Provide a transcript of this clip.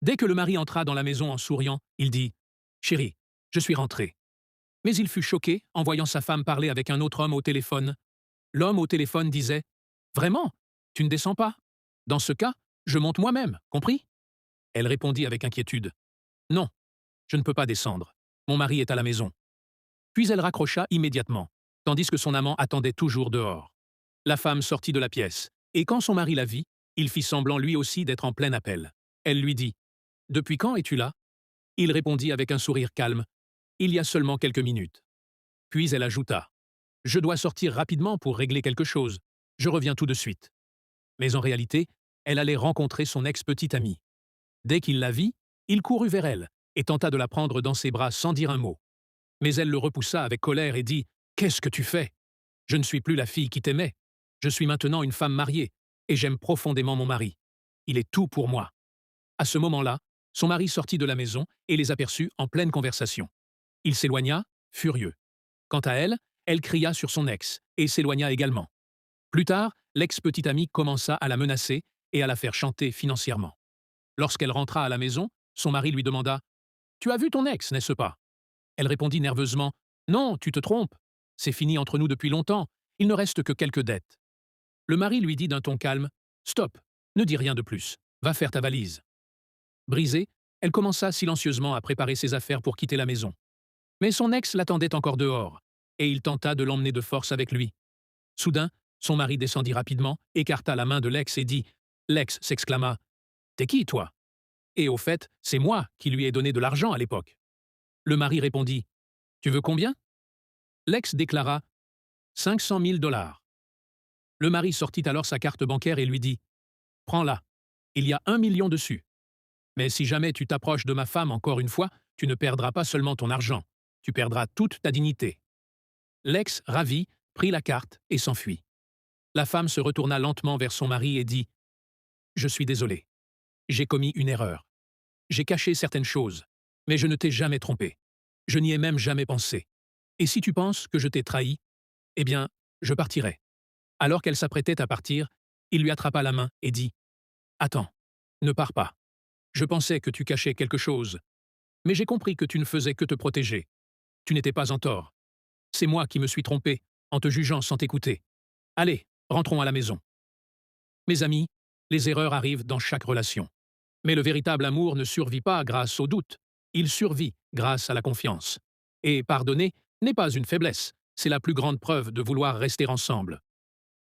Dès que le mari entra dans la maison en souriant, il dit « Chérie, je suis rentré ». Mais il fut choqué en voyant sa femme parler avec un autre homme au téléphone. L'homme au téléphone disait « Vraiment? Tu ne descends pas? Dans ce cas, je monte moi-même, compris ?» Elle répondit avec inquiétude « Non, je ne peux pas descendre. Mon mari est à la maison. » Puis elle raccrocha immédiatement, tandis que son amant attendait toujours dehors. La femme sortit de la pièce, et quand son mari la vit, il fit semblant lui aussi d'être en plein appel. Elle lui dit « Depuis quand es-tu là ?» Il répondit avec un sourire calme « Il y a seulement quelques minutes. » Puis elle ajouta « Je dois sortir rapidement pour régler quelque chose. Je reviens tout de suite. » Mais en réalité, elle allait rencontrer son ex-petite amie. Dès qu'il la vit, il courut vers elle et tenta de la prendre dans ses bras sans dire un mot. Mais elle le repoussa avec colère et dit « Qu'est-ce que tu fais? Je ne suis plus la fille qui t'aimait. Je suis maintenant une femme mariée, et j'aime profondément mon mari. Il est tout pour moi. » À ce moment-là, son mari sortit de la maison et les aperçut en pleine conversation. Il s'éloigna, furieux. Quant à elle, elle cria sur son ex et s'éloigna également. Plus tard, l'ex-petite amie commença à la menacer et à la faire chanter financièrement. Lorsqu'elle rentra à la maison, son mari lui demanda « Tu as vu ton ex, n'est-ce pas ?» Elle répondit nerveusement « Non, tu te trompes. C'est fini entre nous depuis longtemps. Il ne reste que quelques dettes. » Le mari lui dit d'un ton calme « Stop, ne dis rien de plus. Va faire ta valise. » Brisée, elle commença silencieusement à préparer ses affaires pour quitter la maison. Mais son ex l'attendait encore dehors, et il tenta de l'emmener de force avec lui. Soudain, son mari descendit rapidement, écarta la main de l'ex et dit « L'ex s'exclama « T'es qui, toi ?» Et au fait, c'est moi qui lui ai donné de l'argent à l'époque. Le mari répondit « Tu veux combien ?» L'ex déclara « 500 000 $. » Le mari sortit alors sa carte bancaire et lui dit « Prends-la, il y a 1 million dessus. Mais si jamais tu t'approches de ma femme encore une fois, tu ne perdras pas seulement ton argent, tu perdras toute ta dignité. » L'ex, ravi, prit la carte et s'enfuit. La femme se retourna lentement vers son mari et dit « Je suis désolé. J'ai commis une erreur. J'ai caché certaines choses, mais je ne t'ai jamais trompé. Je n'y ai même jamais pensé. Et si tu penses que je t'ai trahi, eh bien, je partirai. » Alors qu'elle s'apprêtait à partir, il lui attrapa la main et dit « Attends, ne pars pas. Je pensais que tu cachais quelque chose, mais j'ai compris que tu ne faisais que te protéger. Tu n'étais pas en tort. C'est moi qui me suis trompé en te jugeant sans t'écouter. Allez, rentrons à la maison. » Mes amis, les erreurs arrivent dans chaque relation. Mais le véritable amour ne survit pas grâce au doute. Il survit grâce à la confiance. Et pardonner n'est pas une faiblesse, c'est la plus grande preuve de vouloir rester ensemble.